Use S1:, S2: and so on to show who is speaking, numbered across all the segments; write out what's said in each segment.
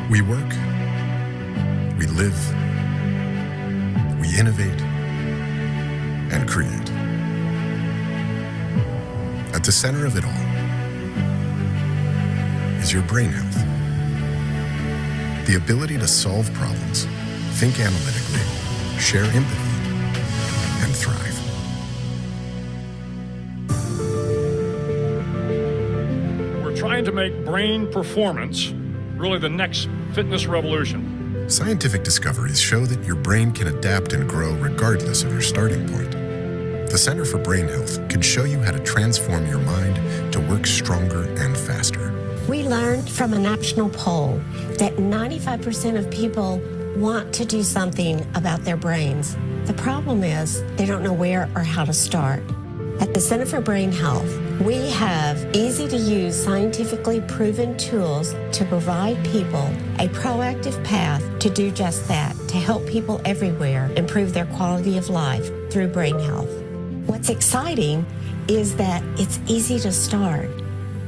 S1: We work, we live, we innovate, and create. At the center of it all is your brain health. The ability to solve problems, think analytically, share empathy, and thrive.
S2: We're trying to make brain performance really the next fitness revolution.
S1: Scientific discoveries show that your brain can adapt and grow regardless of your starting point. The Center for Brain Health can show you how to transform your mind to work stronger and faster.
S3: We learned from a national poll that 95% of people want to do something about their brains. The problem is they don't know where or how to start. At the Center for Brain Health, we have easy-to-use, scientifically proven tools to provide people a proactive path to do just that, to help people everywhere improve their quality of life through brain health. What's exciting is that it's easy to start,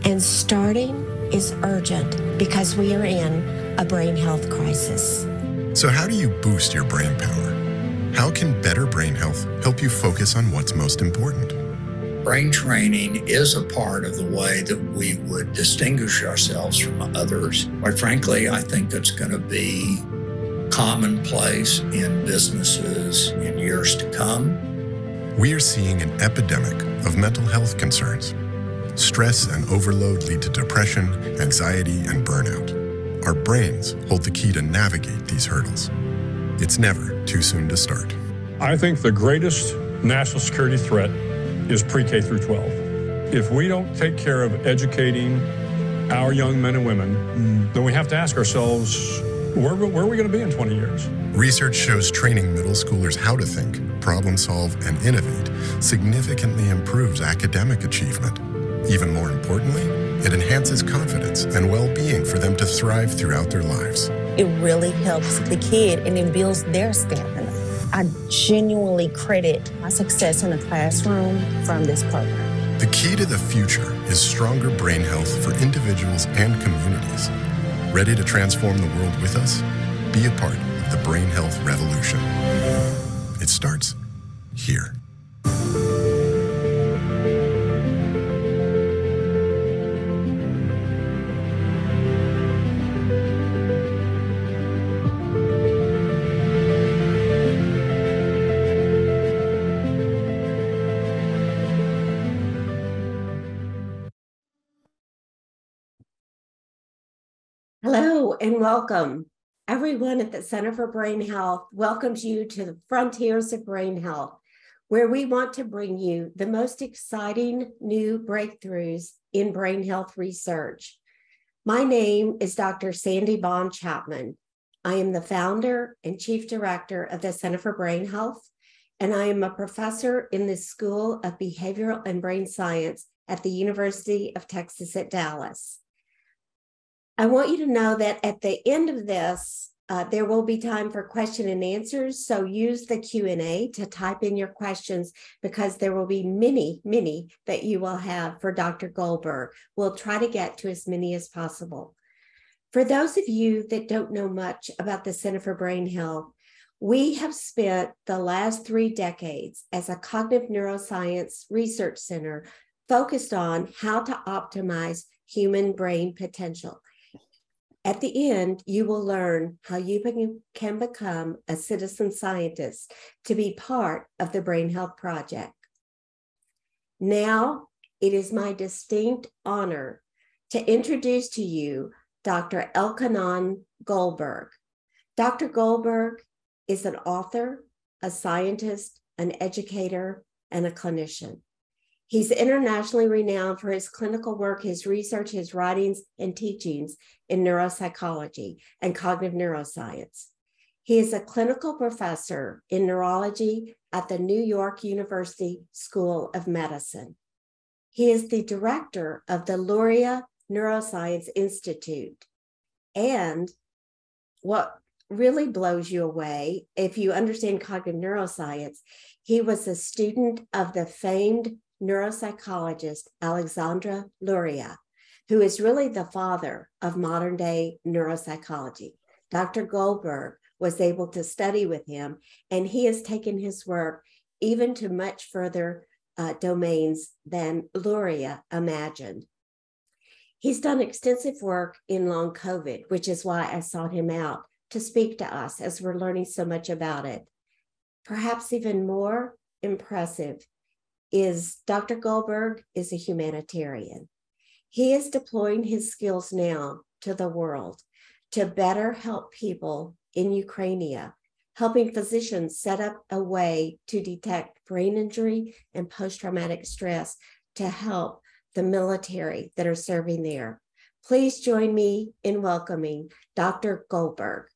S3: and starting is urgent because we are in a brain health crisis.
S1: So how do you boost your brain power? How can better brain health help you focus on what's most important?
S4: Brain training is a part of the way that we would distinguish ourselves from others. Quite frankly, I think that's going to be commonplace in businesses in years to come.
S1: We are seeing an epidemic of mental health concerns. Stress and overload lead to depression, anxiety, and burnout. Our brains hold the key to navigate these hurdles. It's never too soon to start.
S2: I think the greatest national security threat is pre-K through 12. If we don't take care of educating our young men and women, then we have to ask ourselves, where are we going to be in 20 years?
S1: Research shows training middle schoolers how to think, problem solve, and innovate significantly improves academic achievement. Even more importantly, it enhances confidence and well-being for them to thrive throughout their lives.
S5: It really helps the kid and it builds their stamina. I genuinely credit my success in the classroom from this program.
S1: The key to the future is stronger brain health for individuals and communities. Ready to transform the world with us? Be a part of the brain health revolution. It starts here.
S3: Hello and welcome. Everyone at the Center for Brain Health welcomes you to the frontiers of brain health, where we want to bring you the most exciting new breakthroughs in brain health research. My name is Dr. Sandy Bond Chapman. I am the founder and chief director of the Center for Brain Health, and I am a professor in the School of Behavioral and Brain Science at the University of Texas at Dallas. I want you to know that at the end of this, there will be time for question and answers. So use the Q&A to type in your questions because there will be many that you will have for Dr. Goldberg. We'll try to get to as many as possible. For those of you that don't know much about the Center for Brain Health, we have spent the last 3 decades as a cognitive neuroscience research center focused on how to optimize human brain potential. At the end, you will learn how you can become a citizen scientist to be part of the Brain Health Project. Now, it is my distinct honor to introduce to you Dr. Elkhonon Goldberg. Dr. Goldberg is an author, a scientist, an educator, and a clinician. He's internationally renowned for his clinical work, his research, his writings, and teachings in neuropsychology and cognitive neuroscience. He is a clinical professor in neurology at the New York University School of Medicine. He is the director of the Luria Neuroscience Institute. And what really blows you away, if you understand cognitive neuroscience, he was a student of the famed neuropsychologist Alexandra Luria. who is really the father of modern day neuropsychology. Dr. Goldberg was able to study with him, and he has taken his work even to much further domains than Luria imagined. He's done extensive work in long COVID, which is why I sought him out to speak to us as we're learning so much about it. Perhaps even more impressive is Dr. Goldberg is a humanitarian. He is deploying his skills now to the world to better help people in Ukraine, helping physicians set up a way to detect brain injury and post-traumatic stress to help the military that are serving there. Please join me in welcoming Dr. Goldberg.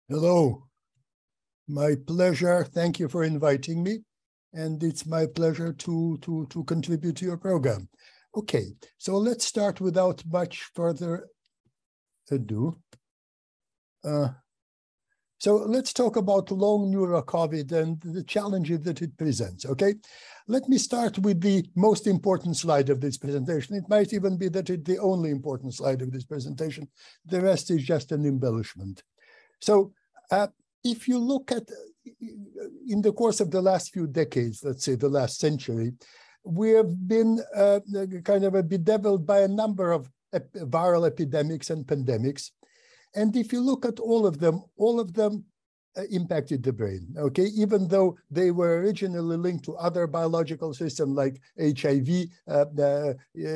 S6: Hello, my pleasure. Thank you for inviting me. And it's my pleasure to contribute to your program. Okay, so let's start without much further ado. So let's talk about long Neuro-Covid and the challenges that it presents, okay? Let me start with the most important slide of this presentation. It might even be that it's the only important slide of this presentation. The rest is just an embellishment. So if you look at, in the course of the last few decades, let's say the last century, we have been kind of bedeviled by a number of viral epidemics and pandemics. And if you look at all of them impacted the brain, okay? Even though they were originally linked to other biological systems like HIV,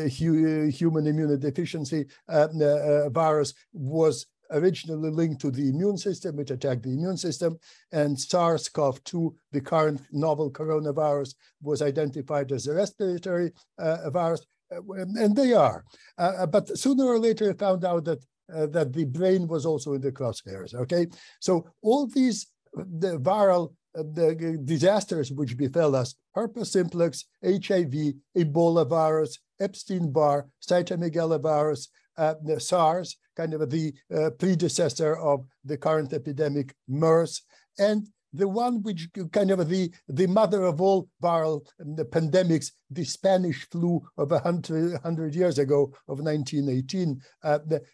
S6: human immunodeficiency virus was originally linked to the immune system, which attacked the immune system, and SARS-CoV-2, the current novel coronavirus, was identified as a respiratory virus, and they are. But sooner or later, found out that the brain was also in the crosshairs, okay? So all these viral disasters which befell us, herpes simplex, HIV, Ebola virus, Epstein-Barre, cytomegalovirus, SARS, kind of the predecessor of the current epidemic, MERS, and the one which kind of the mother of all viral pandemics, the Spanish flu of 100 years ago of 1918,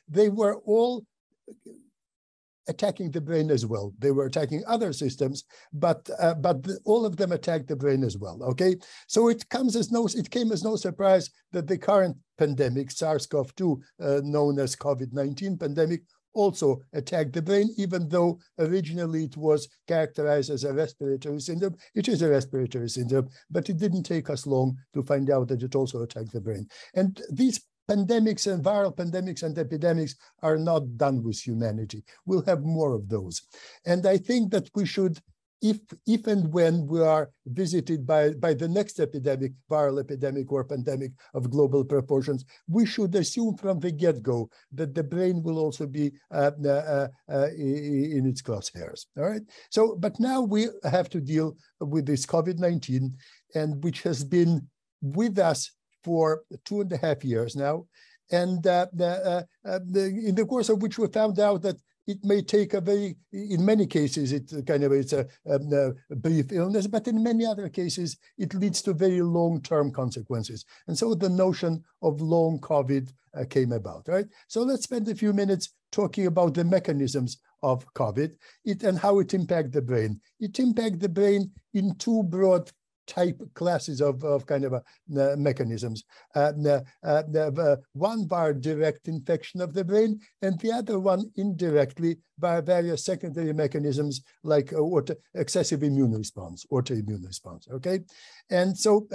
S6: they were all attacking the brain as well. They were attacking other systems, but all of them attacked the brain as well, okay? So it came as no surprise that the current pandemic, SARS-CoV-2, known as COVID-19 pandemic, also attacked the brain, even though originally it was characterized as a respiratory syndrome. It is a respiratory syndrome, but it didn't take us long to find out that it also attacked the brain. And these pandemics and viral pandemics and epidemics are not done with humanity. We'll have more of those. And I think that we should, if and when we are visited by the next epidemic, viral epidemic or pandemic of global proportions, we should assume from the get-go that the brain will also be in its crosshairs, all right? So, but now we have to deal with this COVID-19, and which has been with us for 2.5 years now, and in the course of which we found out that it may take in many cases, it's a brief illness, but in many other cases, it leads to very long-term consequences. And so the notion of long COVID came about, right? So let's spend a few minutes talking about the mechanisms of COVID and how it impacts the brain. It impacts the brain in two broad type classes of mechanisms. One by direct infection of the brain, and the other one indirectly by various secondary mechanisms like excessive immune response, autoimmune response, okay? And so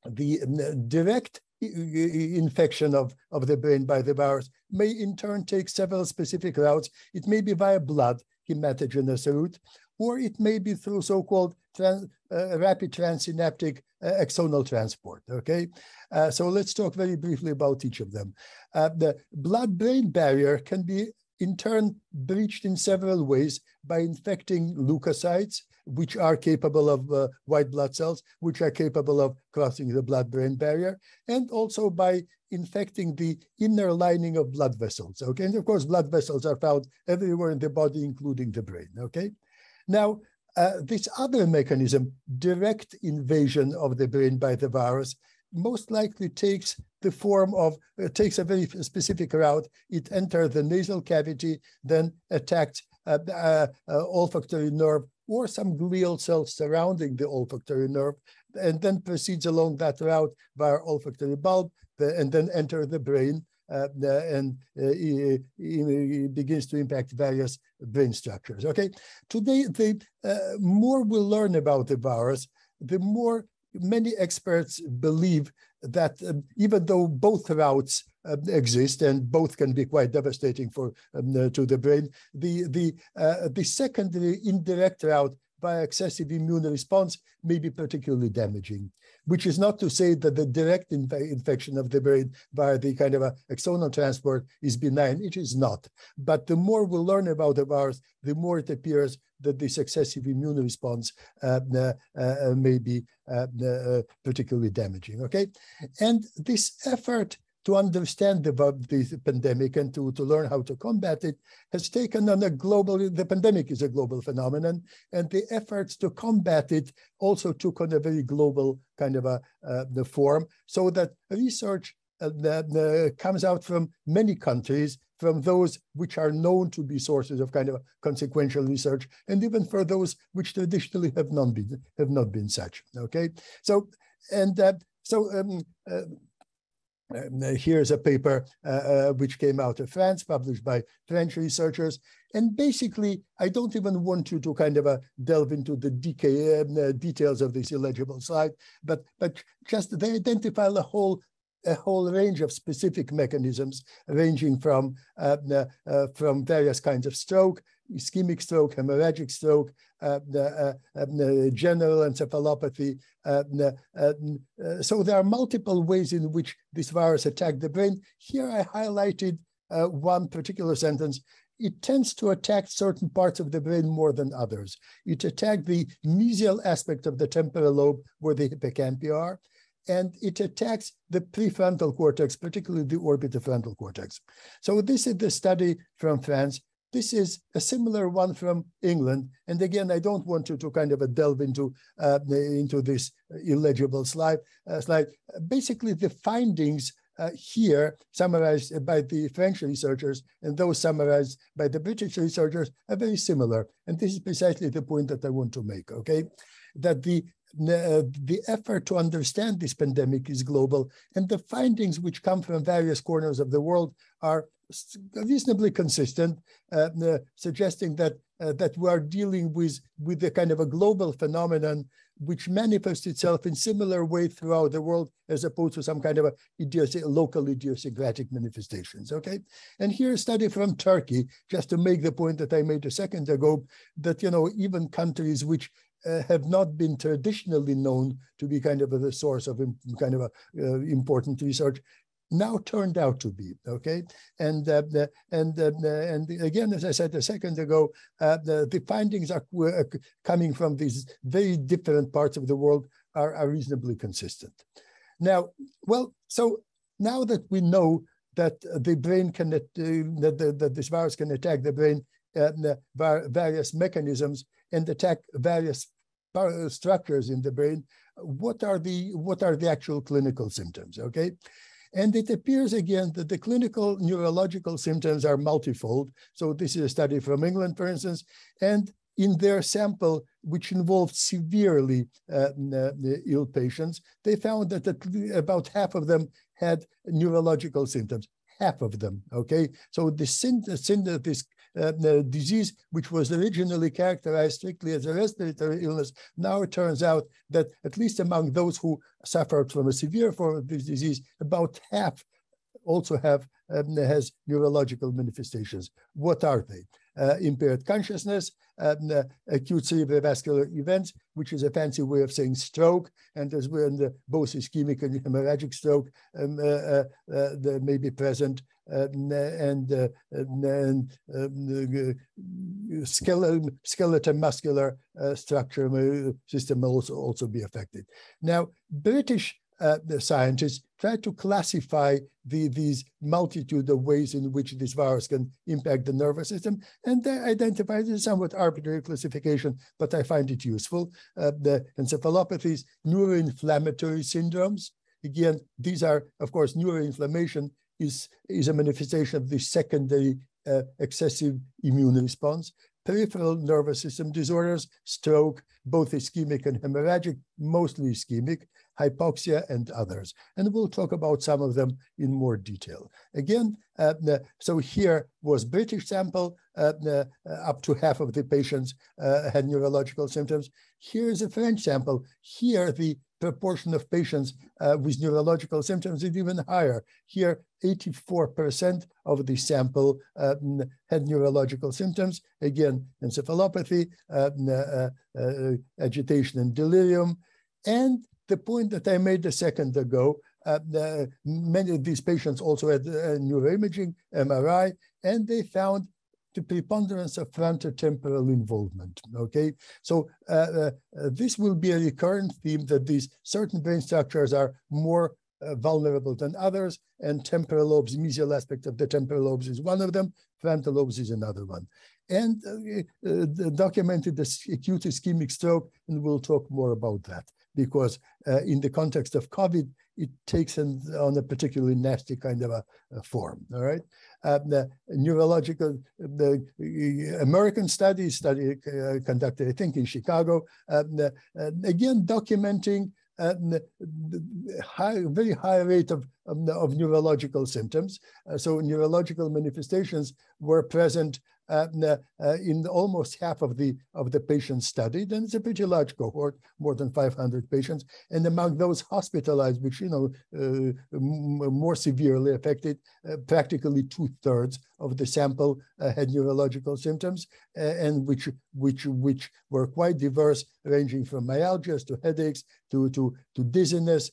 S6: the direct infection of the brain by the virus may in turn take several specific routes. It may be via blood, hematogenous route, or it may be through so-called rapid transsynaptic axonal transport, okay? So let's talk very briefly about each of them. The blood-brain barrier can be in turn breached in several ways by infecting leukocytes, which are capable of white blood cells, which are capable of crossing the blood-brain barrier, and also by infecting the inner lining of blood vessels, okay? And of course, blood vessels are found everywhere in the body, including the brain, okay? Now, this other mechanism, direct invasion of the brain by the virus, most likely takes the form of, takes a very specific route. It enters the nasal cavity, then attacks olfactory nerve or some glial cells surrounding the olfactory nerve, and then proceeds along that route via olfactory bulb, and then enter the brain, and begins to impact various brain structures. Okay, today, the more we learn about the virus, the more many experts believe that even though both routes exist and both can be quite devastating for to the brain, the secondary indirect route by excessive immune response may be particularly damaging, which is not to say that the direct infection of the brain via the kind of a axonal transport is benign. It is not. But the more we learn about the virus, the more it appears that this excessive immune response may be particularly damaging, okay? And this effort to understand the pandemic and to learn how to combat it has taken on a global, the pandemic is a global phenomenon, and the efforts to combat it also took on a very global kind of the form, so that research comes out from many countries, from those which are known to be sources of kind of consequential research, and even for those which traditionally have not been such. Okay, so here's a paper which came out of France, published by French researchers. And basically, I don't even want you to kind of delve into the details of this illegible slide, but just they identify a whole range of specific mechanisms, ranging from various kinds of stroke, ischemic stroke, hemorrhagic stroke, general encephalopathy. So there are multiple ways in which this virus attacked the brain. Here I highlighted one particular sentence. It tends to attack certain parts of the brain more than others. It attacked the mesial aspect of the temporal lobe, where the hippocampi are, and it attacks the prefrontal cortex, particularly the orbitofrontal cortex. So this is the study from France. This is a similar one from England. And again, I don't want you to kind of delve into this illegible slide. Basically, the findings here, summarized by the French researchers and those summarized by the British researchers, are very similar. And this is precisely the point that I want to make, okay? That the effort to understand this pandemic is global, and the findings which come from various corners of the world are reasonably consistent, suggesting that we are dealing with the kind of a global phenomenon which manifests itself in similar way throughout the world, as opposed to some kind of a local idiosyncratic manifestations, okay? And here's a study from Turkey, just to make the point that I made a second ago, that, you know, even countries which have not been traditionally known to be kind of the source of kind of important research, now turned out to be, okay? And again, as I said a second ago, the findings are coming from these very different parts of the world are reasonably consistent. Now, well, so now that we know that the brain can, that this virus can attack the brain, various mechanisms, and attack various structures in the brain, what are the actual clinical symptoms, okay? And it appears again that the clinical neurological symptoms are multifold. So this is a study from England, for instance, and in their sample, which involved severely ill patients, they found that about half of them had neurological symptoms. Half of them, okay? So this disease, which was originally characterized strictly as a respiratory illness, now it turns out that at least among those who suffered from a severe form of this disease, about half also has neurological manifestations. What are they? Impaired consciousness, acute cerebrovascular events, which is a fancy way of saying stroke, and as well in both ischemic and hemorrhagic stroke they may be present, skeletal muscular structure system may also be affected. Now, British the scientists try to classify these multitude of ways in which this virus can impact the nervous system, and they identified a somewhat arbitrary classification, but I find it useful. The encephalopathies, neuroinflammatory syndromes, again, these are, of course, neuroinflammation is a manifestation of the secondary excessive immune response. Peripheral nervous system disorders, stroke, both ischemic and hemorrhagic, mostly ischemic, hypoxia, and others. And we'll talk about some of them in more detail. Again, so here was British sample, up to half of the patients had neurological symptoms. Here is a French sample. Here, the proportion of patients with neurological symptoms is even higher. Here, 84% of the sample had neurological symptoms. Again, encephalopathy, agitation and delirium. And the point that I made a second ago, many of these patients also had neuroimaging, MRI, and they found the preponderance of frontotemporal involvement, okay? So this will be a recurrent theme that these certain brain structures are more vulnerable than others, and temporal lobes, mesial aspect of the temporal lobes is one of them, frontal lobes is another one. And documented the acute ischemic stroke, and we'll talk more about that, because in the context of COVID, it takes on a particularly nasty kind of a form, all right? The neurological, the American study conducted, I think, in Chicago, again, documenting very high rate of neurological symptoms. So neurological manifestations were present in almost half of the patients studied, and it's a pretty large cohort, more than 500 patients. And among those hospitalized, which more severely affected, practically 2/3 of the sample had neurological symptoms, and which were quite diverse, ranging from myalgias to headaches to dizziness,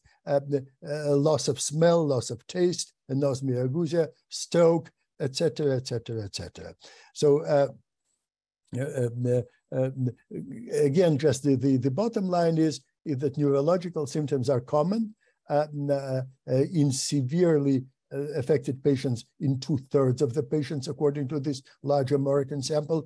S6: loss of smell, loss of taste, anosmia aguda, stroke, etc., etc., etc. So again, just the bottom line is that neurological symptoms are common in severely affected patients in 2/3 of the patients, according to this large American sample.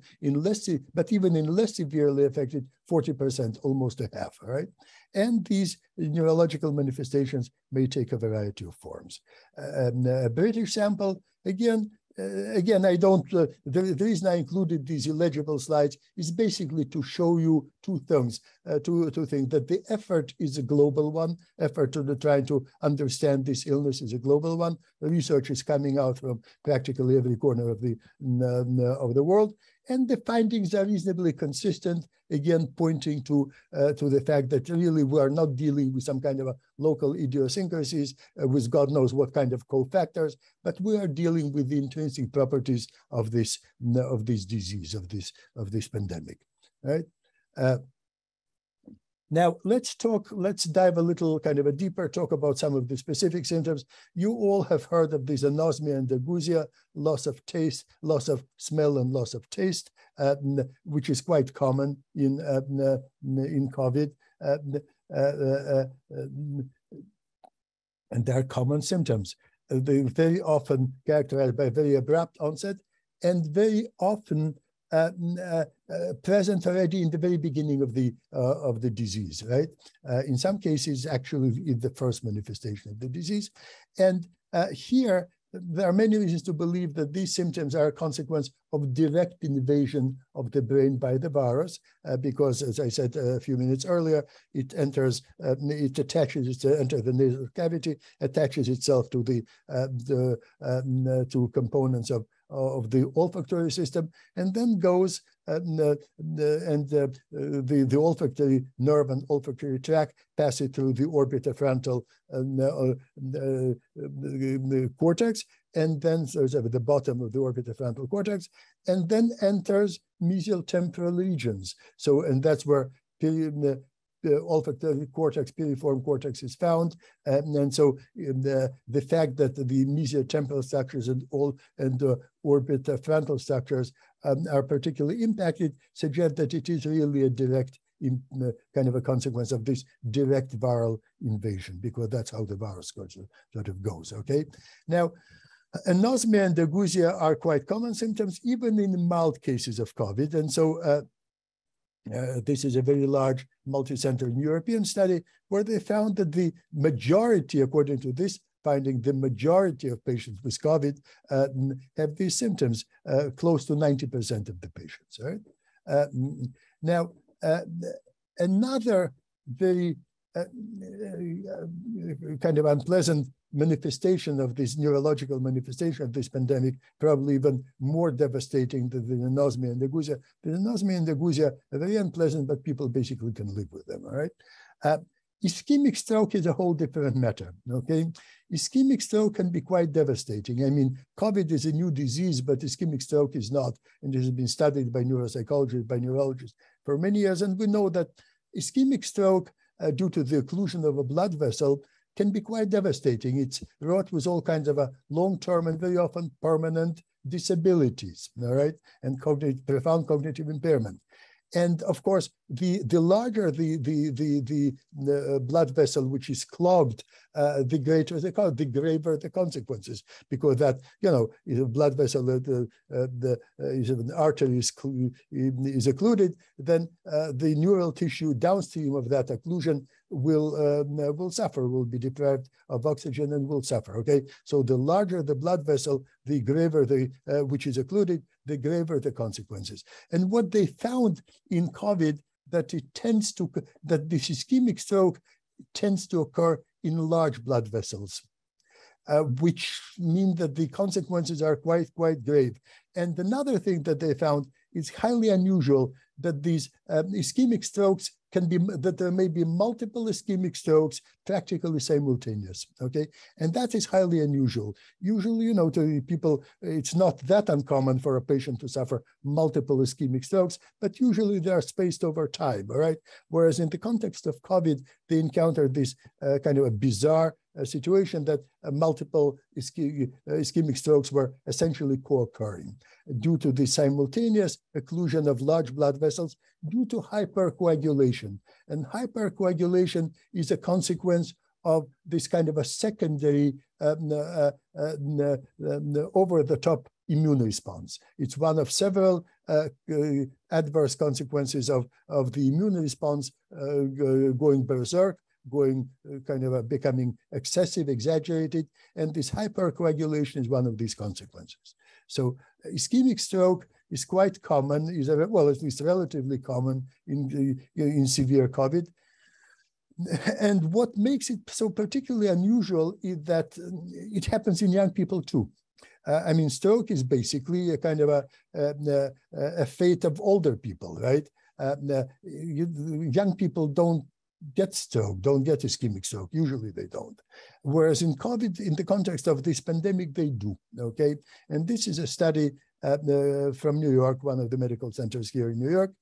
S6: But even in less severely affected, 40%, almost a half, all right? And these neurological manifestations may take a variety of forms. A British sample, again, I don't, the reason I included these illegible slides is basically to show you two things, two things, that the effort is a global one, effort to try to understand this illness is a global one. The research is coming out from practically every corner of the world, and the findings are reasonably consistent, again, pointing to the fact that really we are not dealing with some kind of a local idiosyncrasies with God knows what kind of cofactors, but we are dealing with the intrinsic properties of this disease, of this pandemic, right? Now let's dive a little kind of a deeper talk about some of the specific symptoms. You all have heard of this anosmia and aguda, loss of taste, loss of smell and loss of taste, which is quite common in COVID. And they are common symptoms. They're very often characterized by very abrupt onset and very often present already in the very beginning of the disease, right? In some cases, actually, in the first manifestation of the disease. And here, there are many reasons to believe that these symptoms are a consequence of direct invasion of the brain by the virus, because, as I said a few minutes earlier, it enters the nasal cavity, attaches itself to to components of the olfactory system, and then goes the olfactory nerve and olfactory tract pass it through the orbitofrontal cortex, and then so at the bottom of the orbitofrontal cortex, and then enters mesiotemporal regions. So, and that's where the olfactory cortex, piriform cortex is found, and so the fact that the mesiotemporal structures and orbitofrontal structures are particularly impacted suggests that it is really a direct kind of a consequence of this direct viral invasion, because that's how the virus sort of goes. Okay, now anosmia and aguda are quite common symptoms, even in mild cases of COVID, and so This is a very large multi-center European study where they found that the majority, according to this finding, the majority of patients with COVID have these symptoms, close to 90% of the patients, right? Now, another very kind of unpleasant manifestation of this neurological manifestation of this pandemic, probably even more devastating than the anosmia and the gusia. The anosmia and the gusia are very unpleasant, but people basically can live with them, all right? Ischemic stroke is a whole different matter, okay? Ischemic stroke can be quite devastating. I mean, COVID is a new disease, but ischemic stroke is not, and this has been studied by neuropsychologists, by neurologists for many years, and we know that ischemic stroke, due to the occlusion of a blood vessel, can be quite devastating. It's wrought with all kinds of long-term and very often permanent disabilities, all right, and profound cognitive impairment. And of course, the larger the blood vessel which is clogged, the greater the graver the consequences, because that, you know, if a blood vessel if an artery is occluded, then the neural tissue downstream of that occlusion will suffer, will be deprived of oxygen and will suffer. Okay, so the larger the blood vessel, the graver the which is occluded, the graver the consequences. And what they found in COVID, that this ischemic stroke tends to occur in large blood vessels, which mean that the consequences are quite grave. And another thing that they found is highly unusual, that these ischemic strokes that there may be multiple ischemic strokes practically simultaneous, okay? And that is highly unusual. Usually, you know, to people, it's not that uncommon for a patient to suffer multiple ischemic strokes, but usually they are spaced over time, all right? Whereas in the context of COVID, they encountered this kind of a bizarre situation that multiple ischemic strokes were essentially co-occurring due to the simultaneous occlusion of large blood vessels due to hypercoagulation. And hypercoagulation is a consequence of this kind of a secondary over-the-top immune response. It's one of several adverse consequences of the immune response going berserk, going becoming excessive, exaggerated, and this hypercoagulation is one of these consequences. So ischemic stroke is quite common, well, at least relatively common in severe COVID. And what makes it so particularly unusual is that it happens in young people too. I mean, stroke is basically a kind of a fate of older people, right? Young people don't get stroke, don't get ischemic stroke. Usually they don't. Whereas in COVID, in the context of this pandemic, they do, okay? And this is a study from New York, one of the medical centers here in New York,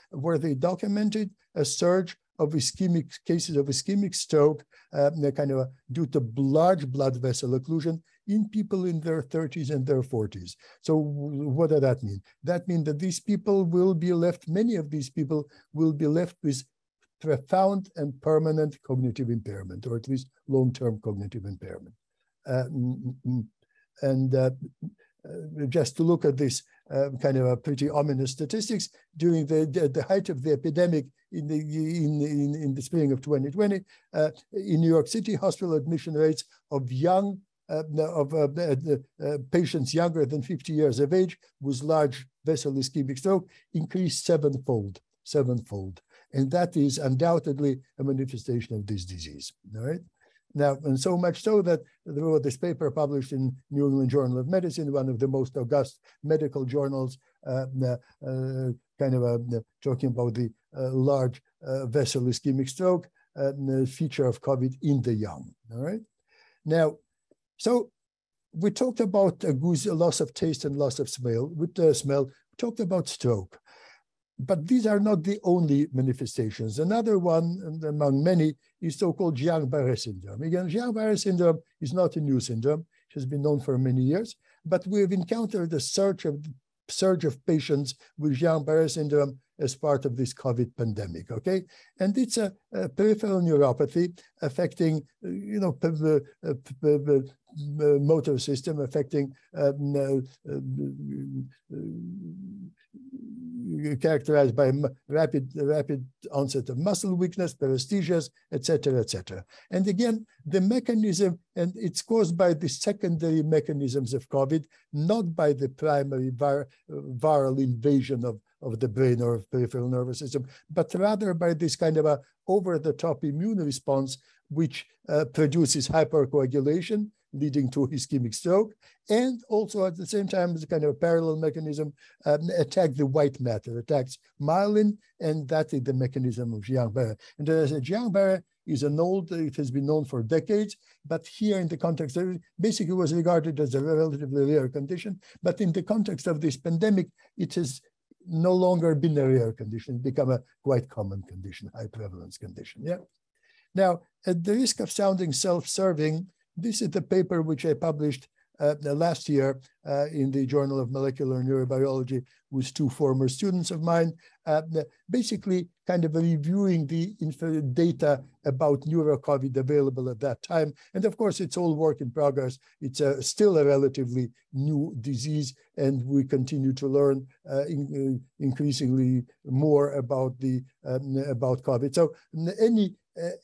S6: where they documented a surge of cases of ischemic stroke, due to large blood vessel occlusion in people in their 30s and their 40s. So what does that mean? That means that these people will be left, many of these people will be left with profound and permanent cognitive impairment, or at least long-term cognitive impairment. Just to look at this kind of a pretty ominous statistics, during the height of the epidemic in the spring of 2020, in New York City, hospital admission rates of patients younger than 50 years of age with large vessel ischemic stroke increased sevenfold. And that is undoubtedly a manifestation of this disease, all right? Now, and so much so that there was this paper published in New England Journal of Medicine, one of the most august medical journals, talking about the large vessel ischemic stroke, feature of COVID in the young, all right? Now, so we talked about loss of taste and loss of smell. With the smell, we talked about stroke. But these are not the only manifestations. Another one among many is so-called Guillain-Barre syndrome. Again, Guillain-Barre syndrome is not a new syndrome. It has been known for many years, but we've encountered a surge of patients with Guillain-Barre syndrome as part of this COVID pandemic, okay? And it's a peripheral neuropathy affecting, the motor system, affecting characterized by rapid onset of muscle weakness, paresthesias, etc., etc. And again, the mechanism, and it's caused by the secondary mechanisms of COVID, not by the primary viral invasion of the brain or peripheral nervous system, but rather by this kind of a over-the-top immune response, which produces hypercoagulation, leading to ischemic stroke, and also at the same time, as a kind of a parallel mechanism, attack the white matter, attacks myelin, and that is the mechanism of Guillain-Barre. And as a Guillain-Barre is it has been known for decades, but here in the context, basically was regarded as a relatively rare condition, but in the context of this pandemic, it has no longer been a rare condition, become a quite common condition, high prevalence condition, yeah. Now, at the risk of sounding self-serving, this is the paper which I published last year in the Journal of Molecular Neurobiology with two former students of mine, basically kind of reviewing the data about Neuro-Covid available at that time. And of course, it's all work in progress. It's still a relatively new disease, and we continue to learn increasingly more about about COVID. So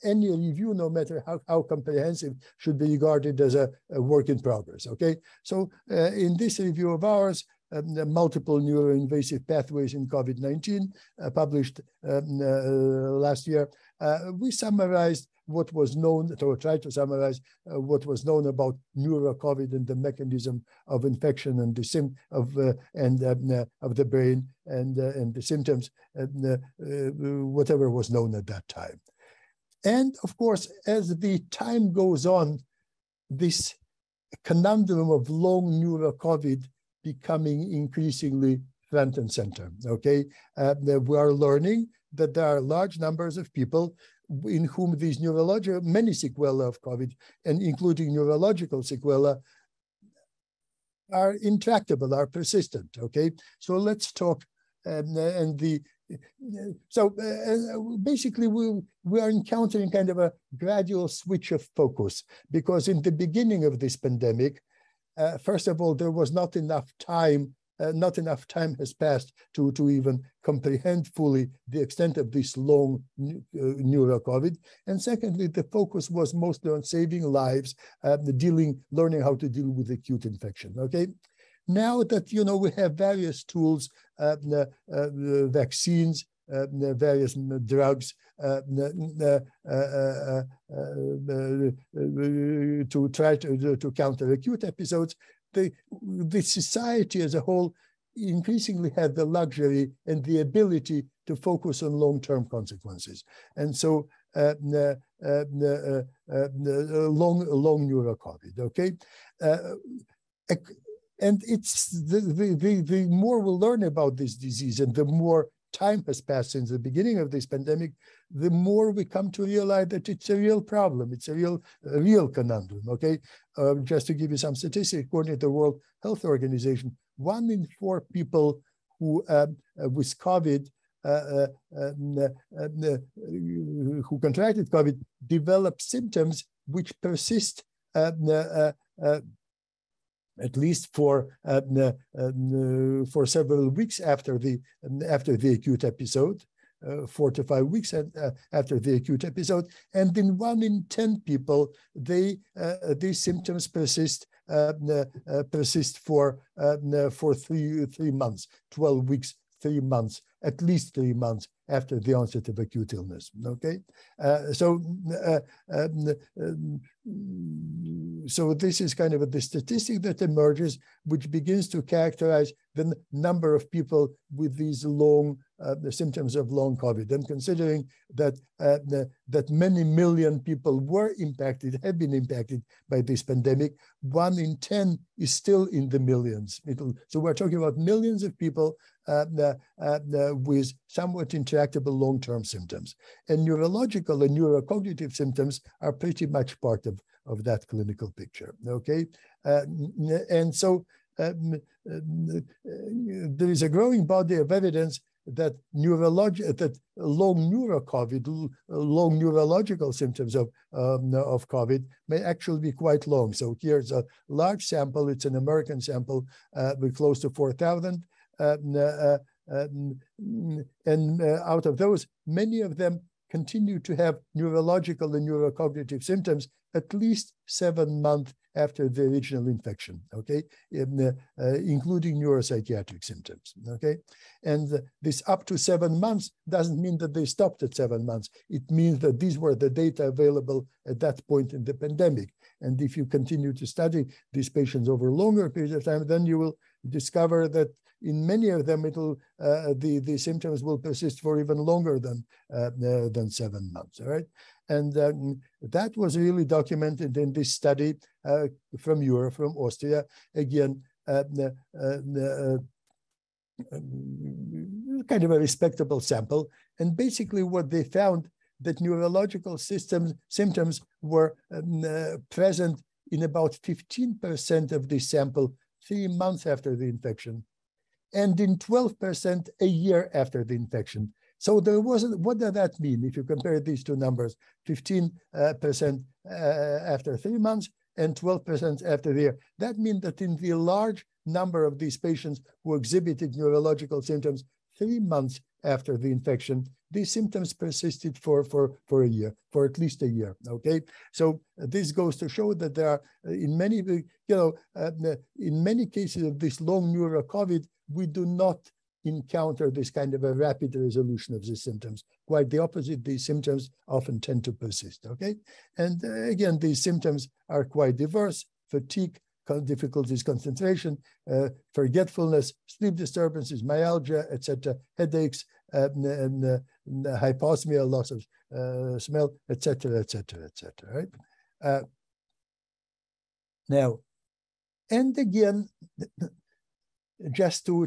S6: any review, no matter how comprehensive, should be regarded as a work in progress, okay? So in this review of ours, multiple neuroinvasive pathways in COVID-19, published last year, we summarized what was known, or tried to summarize what was known about Neuro-Covid and the mechanism of infection and the of the brain and the symptoms, whatever was known at that time. And of course, as the time goes on, this conundrum of long Neuro-Covid becoming increasingly front and center, okay? We are learning that there are large numbers of people in whom these many sequelae of COVID, and including neurological sequelae, are intractable, are persistent, okay? So let's talk, basically, we are encountering kind of a gradual switch of focus, because in the beginning of this pandemic, first of all, there was not enough time has passed to even comprehend fully the extent of this long Neuro-Covid. And secondly, the focus was mostly on saving lives, learning how to deal with acute infection, okay? Now that, we have various tools, vaccines, various drugs to try to counter acute episodes, the society as a whole increasingly had the luxury and the ability to focus on long-term consequences. And so long Neuro-Covid, okay? And it's the more we learn about this disease and the more time has passed since the beginning of this pandemic, the more we come to realize that it's a real problem. It's a real conundrum, okay? Just to give you some statistics, according to the World Health Organization, 1 in 4 people who with COVID, who contracted COVID, develop symptoms which persist at least for several weeks after the acute episode, 4 to 5 weeks after the acute episode, and in 1 in 10 people, these symptoms persist for 3 months, 12 weeks, 3 months, at least 3 months after the onset of acute illness. Okay, so this is kind of the statistic that emerges, which begins to characterize the number of people with these long the symptoms of long COVID. And considering that that many million people have been impacted by this pandemic, 1 in 10 is still in the millions. So we're talking about millions of people with somewhat intractable long-term symptoms. And neurological and neurocognitive symptoms are pretty much part of that clinical picture, okay? And so there is a growing body of evidence that long Neuro-Covid, long neurological symptoms of COVID may actually be quite long. So here's a large sample. It's an American sample with close to 4,000 out of those, many of them continue to have neurological and neurocognitive symptoms at least 7 months after the original infection, okay, including neuropsychiatric symptoms, okay? And this up to 7 months doesn't mean that they stopped at 7 months. It means that these were the data available at that point in the pandemic. And if you continue to study these patients over a longer period of time, then you will discover that in many of them, the symptoms will persist for even longer than 7 months, all right? And that was really documented in this study from Europe, from Austria. Again, kind of a respectable sample. And basically what they found that neurological symptoms were present in about 15% of the sample 3 months after the infection, and in 12% a year after the infection. So there wasn't, what does that mean if you compare these two numbers? 15% after 3 months and 12% after the year. That means that in the large number of these patients who exhibited neurological symptoms 3 months after the infection, these symptoms persisted for a year, for at least a year, okay? So this goes to show that there are, in many, in many cases of this long Neuro-Covid, we do not encounter this kind of a rapid resolution of the symptoms. Quite the opposite, these symptoms often tend to persist, okay? And again, these symptoms are quite diverse: fatigue, difficulties, concentration, forgetfulness, sleep disturbances, myalgia, etc., headaches, and hypoxia, loss of smell, etc., etc., etc., right? Now, and again, just to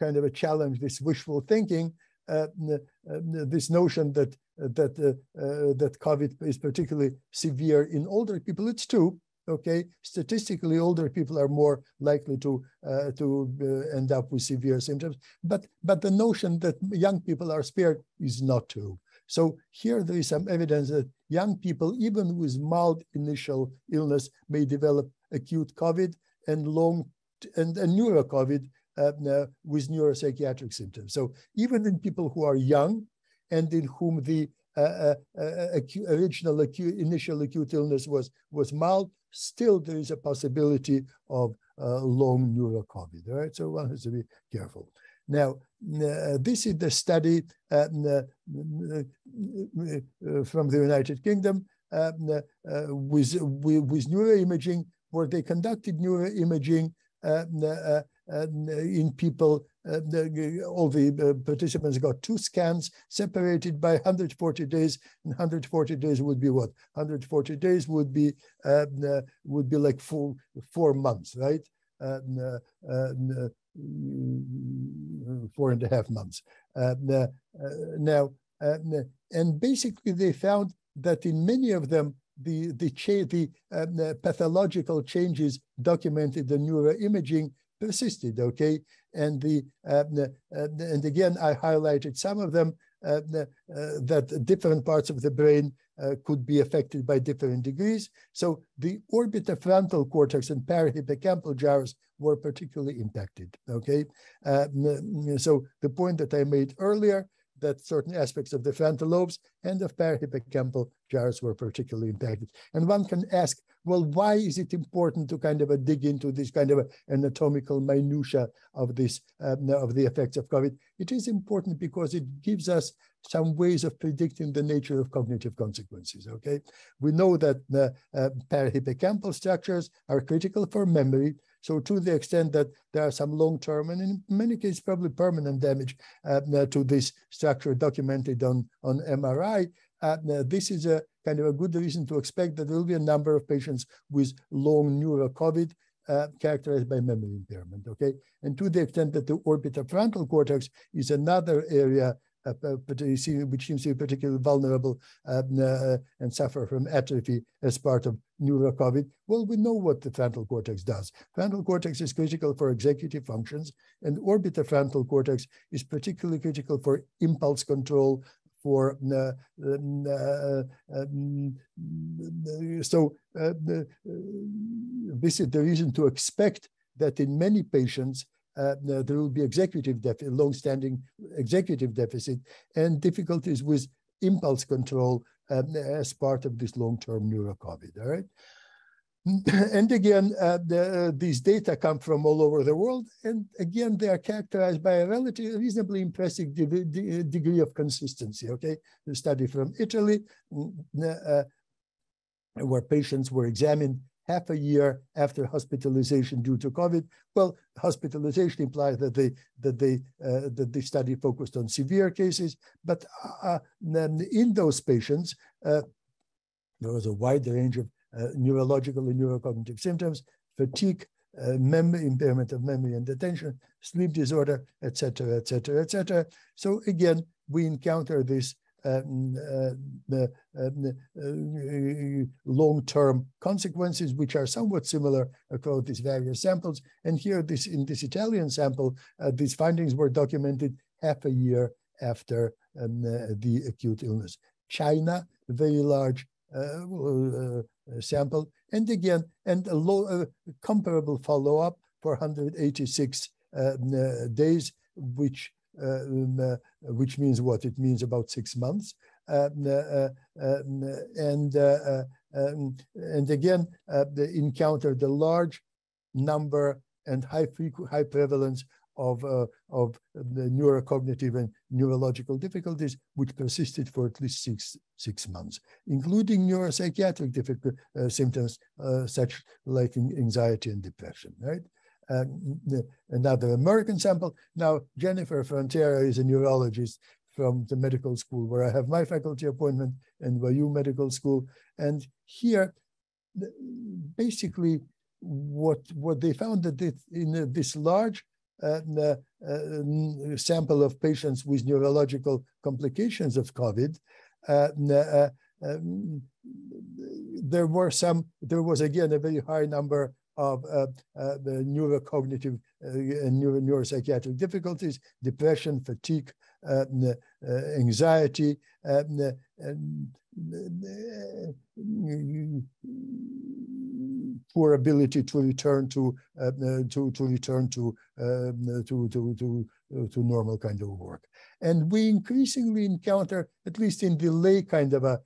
S6: kind of a challenge this wishful thinking, this notion that COVID is particularly severe in older people. It's true, okay. Statistically, older people are more likely to end up with severe symptoms, but the notion that young people are spared is not true. So here there is some evidence that young people, even with mild initial illness, may develop acute COVID and Neuro-Covid with neuropsychiatric symptoms. So even in people who are young and in whom the initial acute illness was mild, still there is a possibility of long Neuro-Covid, all right? So one has to be careful. Now, this is the study from the United Kingdom with neuroimaging, where they conducted neuroimaging in people. All the participants got 2 scans separated by 140 days, and 140 days would be what? 140 days would be like 4 months, right? 4.5 months. And basically they found that in many of them, the pathological changes documented in neuroimaging persisted, okay? And again, I highlighted some of them, that different parts of the brain could be affected by different degrees. So the orbitofrontal cortex and parahippocampal gyres were particularly impacted, okay? So the point that I made earlier, that certain aspects of the frontal lobes and of parahippocampal gyres were particularly impacted. And one can ask, well, why is it important to kind of dig into this kind of anatomical minutia of this, of the effects of COVID? It is important because it gives us some ways of predicting the nature of cognitive consequences, okay? We know that parahippocampal structures are critical for memory. So to the extent that there are some long-term and in many cases probably permanent damage to this structure documented on MRI, this is a kind of a good reason to expect that there will be a number of patients with long Neuro-Covid characterized by memory impairment, okay? And to the extent that the orbitofrontal cortex is another area which seems to be particularly vulnerable and suffer from atrophy as part of Neuro-Covid. Well, we know what the frontal cortex does. Frontal cortex is critical for executive functions, and orbitofrontal cortex is particularly critical for impulse control, for this is the reason to expect that in many patients, there will be long-standing executive deficit and difficulties with impulse control as part of this long-term Neuro-Covid, all right? And again, these data come from all over the world. And again, they are characterized by a reasonably impressive degree of consistency, okay? The study from Italy, where patients were examined half a year after hospitalization due to COVID. Well, hospitalization implies that the study focused on severe cases, but in those patients, there was a wide range of neurological and neurocognitive symptoms, fatigue, impairment of memory and attention, sleep disorder, etc., etc., etc. So again, we encounter this long-term consequences, which are somewhat similar across these various samples. And here, in this Italian sample, these findings were documented half a year after the acute illness. China, very large sample, and again, and a comparable follow-up for 186 days, which means what? It means about 6 months. And again, they encountered a large number and high prevalence of the neurocognitive and neurological difficulties, which persisted for at least six months, including neuropsychiatric symptoms such like anxiety and depression, right? Another American sample. Now, Jennifer Frontera is a neurologist from the medical school where I have my faculty appointment, NYU Medical School. And here, basically, what they found that in this large sample of patients with neurological complications of COVID, there was again a very high number of the neurocognitive and neuropsychiatric difficulties, depression, fatigue, anxiety, poor ability to return to normal kind of work. And we increasingly encounter, at least in the lay kind of a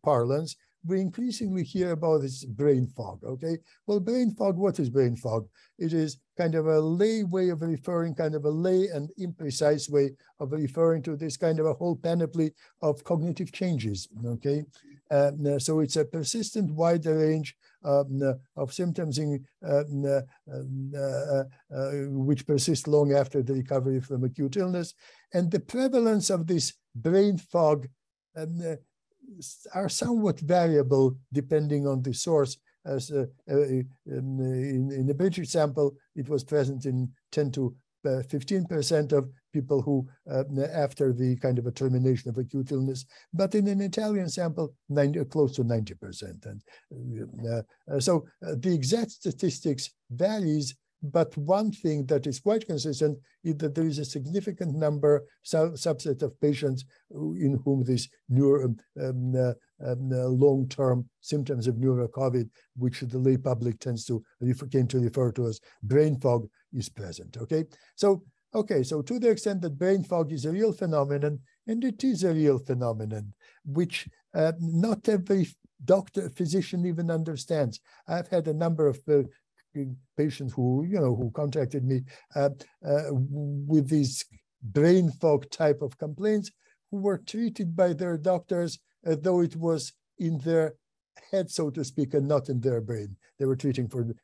S6: parlance, we increasingly hear about this brain fog, okay? Well, brain fog, what is brain fog? It is kind of a lay way of referring, kind of a lay and imprecise way of referring to this kind of a whole panoply of cognitive changes, okay? So it's a persistent wide range of symptoms which persist long after the recovery from acute illness. And the prevalence of this brain fog are somewhat variable depending on the source. As in the British sample, it was present in 10 to 15% of people who, after the kind of a termination of acute illness, but in an Italian sample, close to 90%. And so the exact statistics varies, but one thing that is quite consistent is that there is a significant subset of patients in whom this long-term symptoms of Neuro-Covid, which the lay public came to refer to as brain fog, is present, okay? So to the extent that brain fog is a real phenomenon, and it is a real phenomenon, which not every physician even understands. I've had a number of patients who contacted me with these brain fog type of complaints, who were treated by their doctors as though it was in their head, so to speak, and not in their brain. They were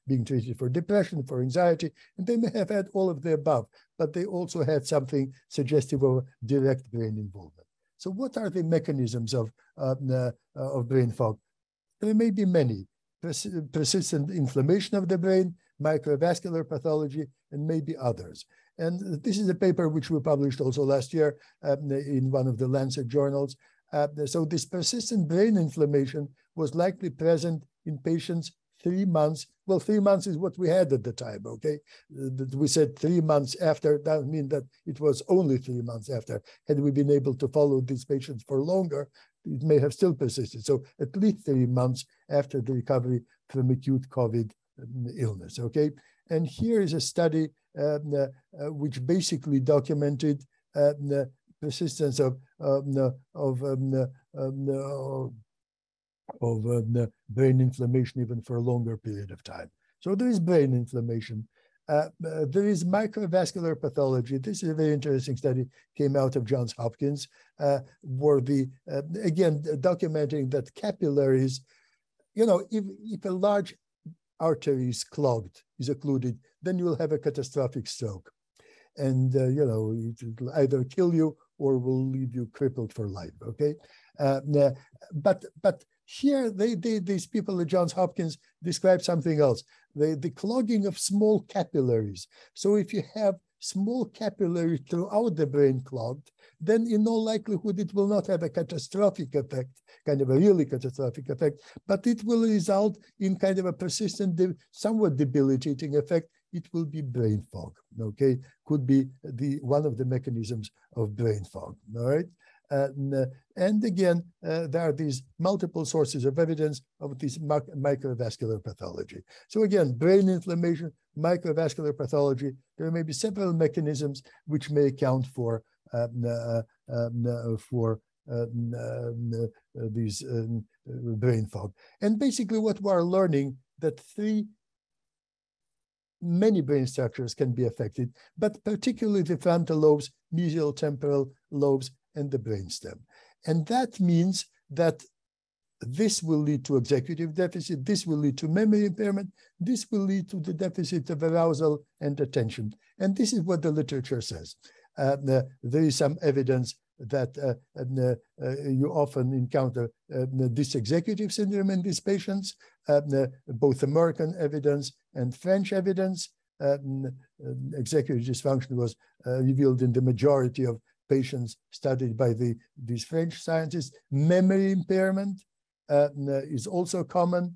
S6: being treated for depression, for anxiety, and they may have had all of the above, but they also had something suggestive of direct brain involvement. So what are the mechanisms of brain fog? There may be many. Persistent inflammation of the brain, microvascular pathology, and maybe others. And this is a paper which we published also last year in one of the Lancet journals. So this persistent brain inflammation was likely present in patients 3 months. Well, 3 months is what we had at the time, okay? We said 3 months after. That doesn't mean that it was only 3 months after. Had we been able to follow these patients for longer, it may have still persisted. So at least 3 months after the recovery from acute COVID illness, okay? And here is a study which basically documented the persistence of brain inflammation even for a longer period of time. So there is brain inflammation. There is microvascular pathology. This is a very interesting study, came out of Johns Hopkins, where again, documenting that capillaries, if a large artery is clogged, is occluded, then you will have a catastrophic stroke. And, it will either kill you or will leave you crippled for life, okay? But here, these people at Johns Hopkins describe something else, the clogging of small capillaries. So if you have small capillaries throughout the brain clogged, then in all likelihood, it will not have a catastrophic effect, kind of a really catastrophic effect, but it will result in kind of a persistent, somewhat debilitating effect. It will be brain fog, okay? Could be one of the mechanisms of brain fog, all right? And again, there are these multiple sources of evidence of this microvascular pathology. So again, brain inflammation, microvascular pathology, there may be several mechanisms which may account for these brain fog. And basically what we're learning that many brain structures can be affected, but particularly the frontal lobes, mesiotemporal lobes, and the brainstem. And that means that this will lead to executive deficit, this will lead to memory impairment, this will lead to the deficit of arousal and attention. And this is what the literature says. There is some evidence that you often encounter dysexecutive syndrome in these patients, both American evidence and French evidence. Executive dysfunction was revealed in the majority of patients studied by these French scientists. Memory impairment is also common.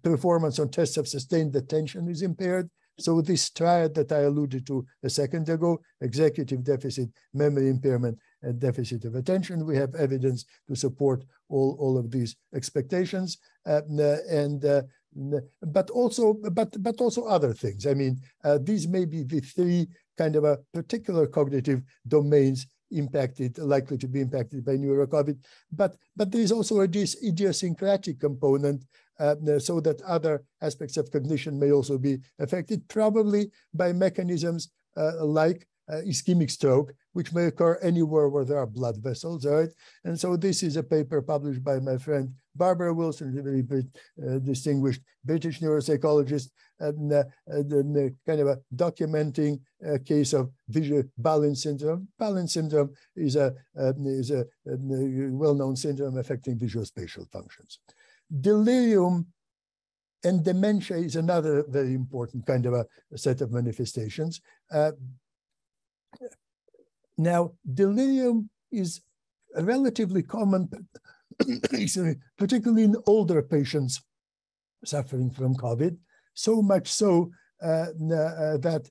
S6: Performance on tests of sustained attention is impaired. So this triad that I alluded to a second ago, executive deficit, memory impairment, and deficit of attention, we have evidence to support all of these expectations, but also other things. I mean, these may be the three kind of a particular cognitive domains likely to be impacted by Neuro-Covid, but there is also a idiosyncratic component, so that other aspects of cognition may also be affected, probably by mechanisms like ischemic stroke, which may occur anywhere where there are blood vessels, right? And so this is a paper published by my friend Barbara Wilson, a very distinguished British neuropsychologist, kind of documenting a case of visual Balin syndrome. Balin syndrome is a well-known syndrome affecting visuospatial functions. Delirium and dementia is another very important kind of a set of manifestations. Now, delirium is relatively common, particularly in older patients suffering from COVID, so much so that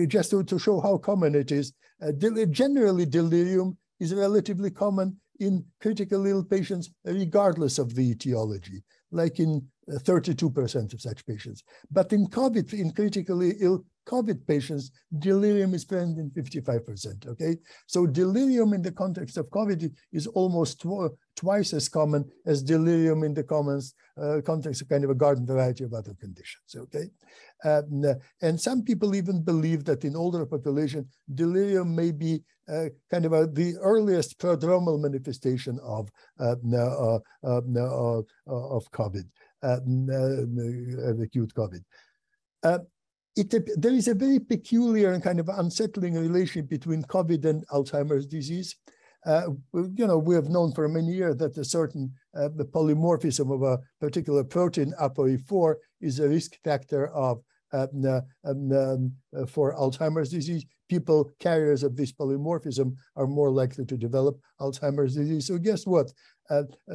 S6: just to show how common it is, generally delirium is relatively common in critically ill patients, regardless of the etiology, like in 32% of such patients. But in COVID, in critically ill COVID patients, delirium is present in 55%, okay? So delirium in the context of COVID is almost twice as common as delirium in the context of kind of a garden variety of other conditions, okay? And some people even believe that in older population, delirium may be kind of the earliest prodromal manifestation of COVID, acute COVID. There is a very peculiar and kind of unsettling relationship between COVID and Alzheimer's disease. We have known for many years that a certain the polymorphism of a particular protein, ApoE4, is a risk factor for Alzheimer's disease. People carriers of this polymorphism are more likely to develop Alzheimer's disease. So guess what?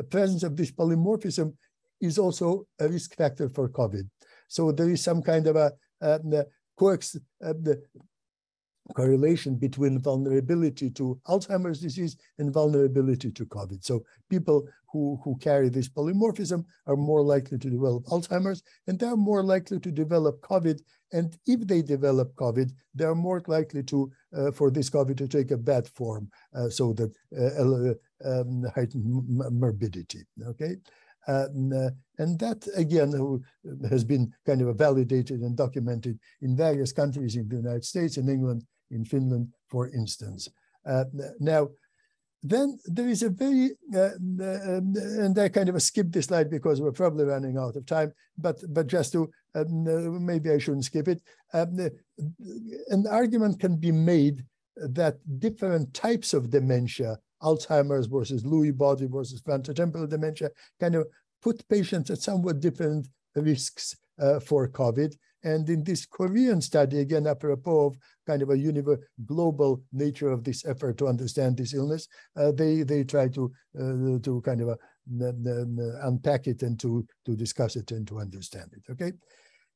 S6: Presence of this polymorphism is also a risk factor for COVID. So there is some kind of a correlation between vulnerability to Alzheimer's disease and vulnerability to COVID. So people who carry this polymorphism are more likely to develop Alzheimer's, and they're more likely to develop COVID. And if they develop COVID, they're more likely to for this COVID to take a bad form, so that heightened morbidity. Okay. And that, again, has been kind of validated and documented in various countries, in the United States, in England, in Finland, for instance. Now, then there is a very, and I kind of skipped this slide because we're probably running out of time, but just to, maybe I shouldn't skip it. An argument can be made that different types of dementia, Alzheimer's versus Lewy body versus frontotemporal dementia, kind of put patients at somewhat different risks for COVID. And in this Korean study, again, apropos of kind of a global nature of this effort to understand this illness, they try to kind of unpack it and to discuss it and to understand it. Okay.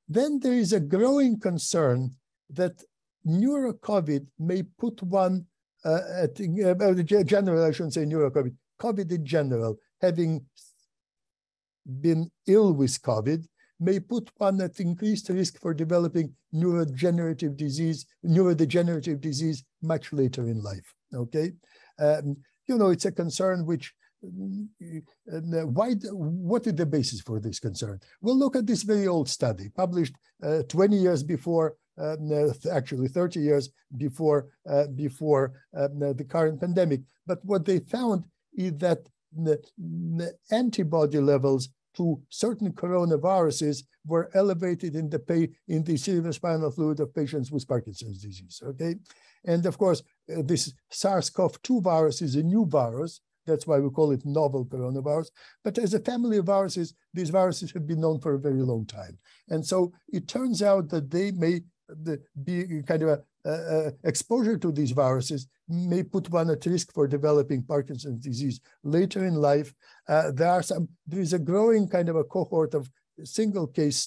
S6: Then there is a growing concern that Neuro-Covid may put one general, I shouldn't say Neuro-Covid, COVID in general, having been ill with COVID, may put one at increased risk for developing neurodegenerative disease much later in life. Okay, it's a concern which. What is the basis for this concern? We'll look at this very old study published 20 years before, actually 30 years before the current pandemic. But what they found is that the antibody levels to certain coronaviruses were elevated in the cerebrospinal fluid of patients with Parkinson's disease. Okay, and of course this SARS-CoV-2 virus is a new virus. That's why we call it novel coronavirus. But as a family of viruses, these viruses have been known for a very long time. And so it turns out that they may be kind of exposure to these viruses may put one at risk for developing Parkinson's disease later in life. There is a growing kind of a cohort of single case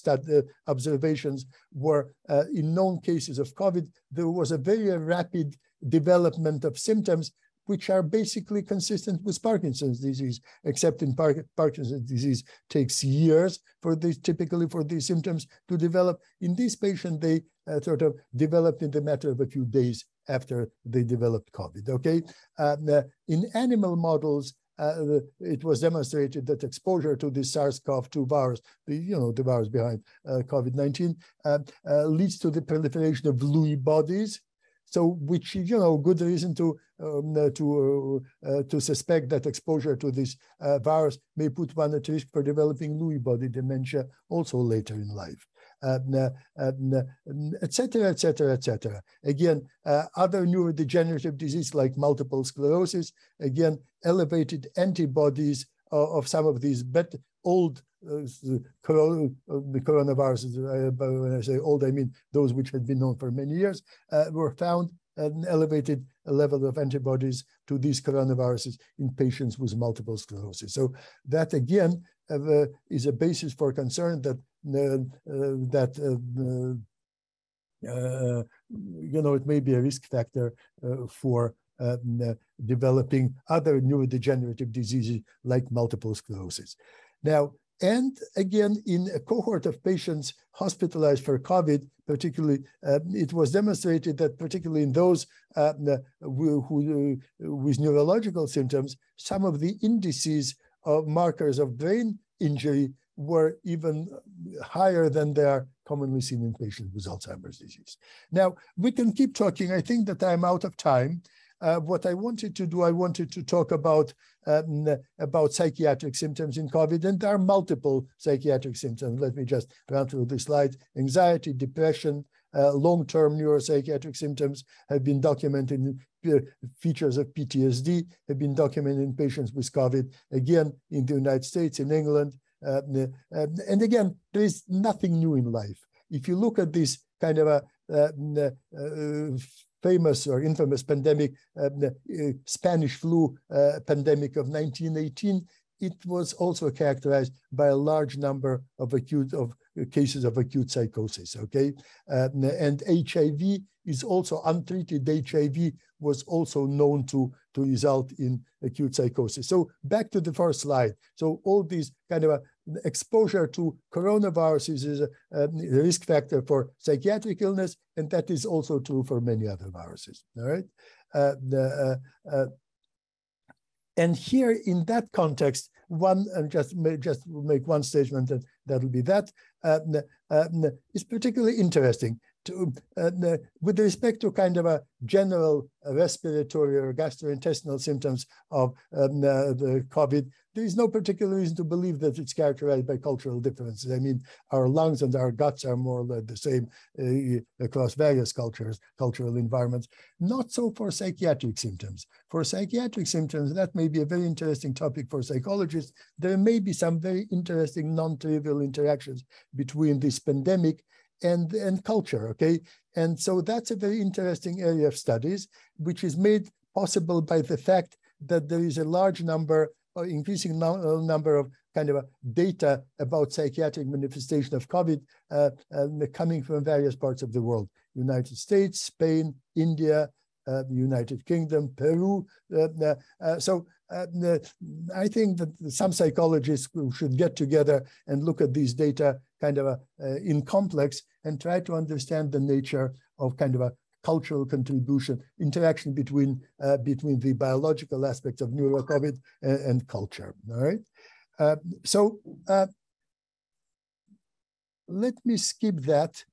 S6: observations where in known cases of COVID, there was a very rapid development of symptoms which are basically consistent with Parkinson's disease, except in Parkinson's disease takes years typically for these symptoms to develop. In this patient, they sort of developed in the matter of a few days after they developed COVID, okay? In animal models, it was demonstrated that exposure to the SARS-CoV-2 virus, the virus behind COVID-19, leads to the proliferation of Lewy bodies. So, which good reason to suspect that exposure to this virus may put one at risk for developing Lewy body dementia also later in life, et cetera, et cetera, et cetera. Again, other neurodegenerative disease like multiple sclerosis, again, elevated antibodies of some of these old the coronaviruses, when I say old, I mean those which had been known for many years, were found an elevated level of antibodies to these coronaviruses in patients with multiple sclerosis. So that again is a basis for concern that it may be a risk factor for developing other neurodegenerative diseases like multiple sclerosis. Now, and again, in a cohort of patients hospitalized for COVID, particularly, it was demonstrated that particularly in those with neurological symptoms, some of the indices of markers of brain injury were even higher than they are commonly seen in patients with Alzheimer's disease. Now, we can keep talking. I think that I'm out of time. What I wanted to do, I wanted to talk about psychiatric symptoms in COVID, and there are multiple psychiatric symptoms. Let me just run through the slides. Anxiety, depression, long-term neuropsychiatric symptoms have been documented. Features of PTSD have been documented in patients with COVID, again, in the United States, in England. And again, there is nothing new in life. If you look at this kind of a famous or infamous pandemic, Spanish flu pandemic of 1918, it was also characterized by a large number of cases of acute psychosis, okay? And HIV is also, untreated HIV was also known to result in acute psychosis. So back to the first slide. So all these kind of exposure to coronaviruses is a risk factor for psychiatric illness, and that is also true for many other viruses, all right? And here in that context, just make one statement that that'll be that, is particularly interesting. With respect to kind of a general respiratory or gastrointestinal symptoms of the COVID, there is no particular reason to believe that it's characterized by cultural differences. I mean, our lungs and our guts are more or less the same across various cultural environments. Not so for psychiatric symptoms. For psychiatric symptoms, that may be a very interesting topic for psychologists. There may be some very interesting non-trivial interactions between this pandemic and culture, okay? And so that's a very interesting area of studies, which is made possible by the fact that there is a large number, or increasing number of kind of data about psychiatric manifestation of COVID coming from various parts of the world: United States, Spain, India, the United Kingdom, Peru. I think that some psychologists should get together and look at these data kind of in complex and try to understand the nature of kind of a cultural contribution, interaction between the biological aspects of Neuro-Covid and culture, all right? Let me skip that.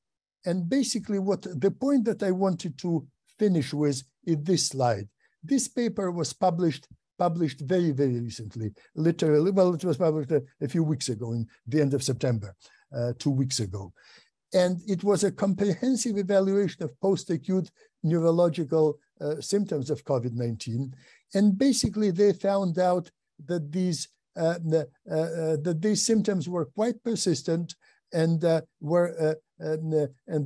S6: And basically the point that I wanted to finish with is this slide. This paper was published very, very recently, literally, well, it was published a few weeks ago, in the end of September, 2 weeks ago. And it was a comprehensive evaluation of post-acute neurological symptoms of COVID-19. And basically they found out that these symptoms were quite persistent and the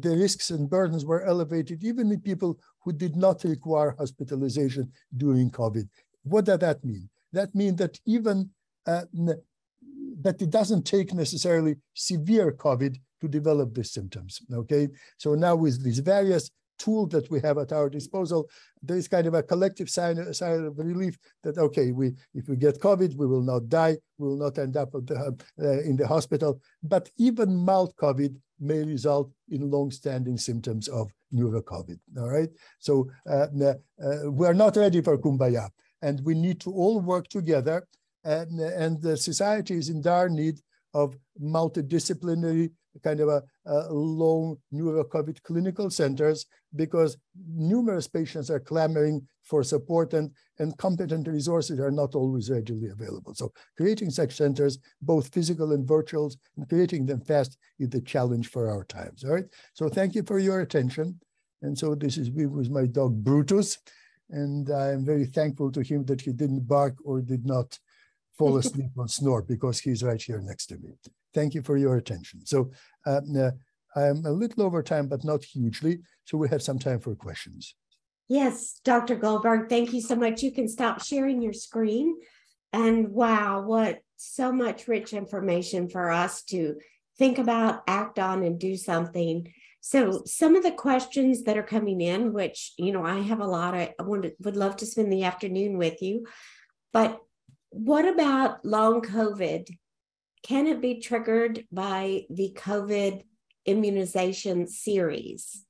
S6: risks and burdens were elevated even in people who did not require hospitalization during COVID. What does that mean? That means that even that it doesn't take necessarily severe COVID to develop these symptoms, okay? So now with these various tools that we have at our disposal, there is kind of a collective sign of relief that, okay, if we get COVID, we will not die, we will not end up in the hospital, but even mild COVID may result in long-standing symptoms of Neuro-Covid, all right? So we're not ready for Kumbaya, and we need to all work together, and the society is in dire need of multidisciplinary kind of a long Neuro-Covid clinical centers, because numerous patients are clamoring for support and competent resources are not always readily available. So creating such centers, both physical and virtual, and creating them fast is the challenge for our times, all right? So thank you for your attention. And so this is me with my dog Brutus, and I'm very thankful to him that he didn't bark or did not fall asleep or snore, because he's right here next to me. Thank you for your attention. So I'm a little over time, but not hugely. So we have some time for questions.
S3: Yes, Dr. Goldberg, thank you so much. You can stop sharing your screen. And wow, what so much rich information for us to think about, act on, and do something. So some of the questions that are coming in, which, you know, I have a lot, I would love to spend the afternoon with you, but what about long COVID? Can it be triggered by the COVID immunization series?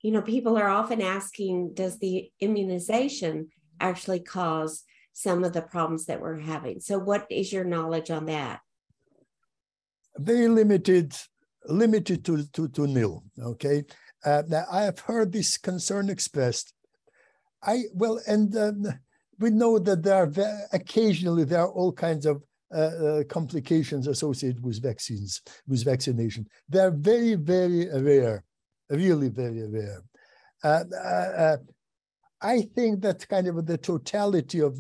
S3: You know, people are often asking, does the immunization actually cause some of the problems that we're having? So what is your knowledge on that?
S6: Very limited to nil, okay? Now, I have heard this concern expressed. We know that there are occasionally there are all kinds of complications associated with vaccines, with vaccination. They are very, very rare, really very rare. I think that kind of the totality of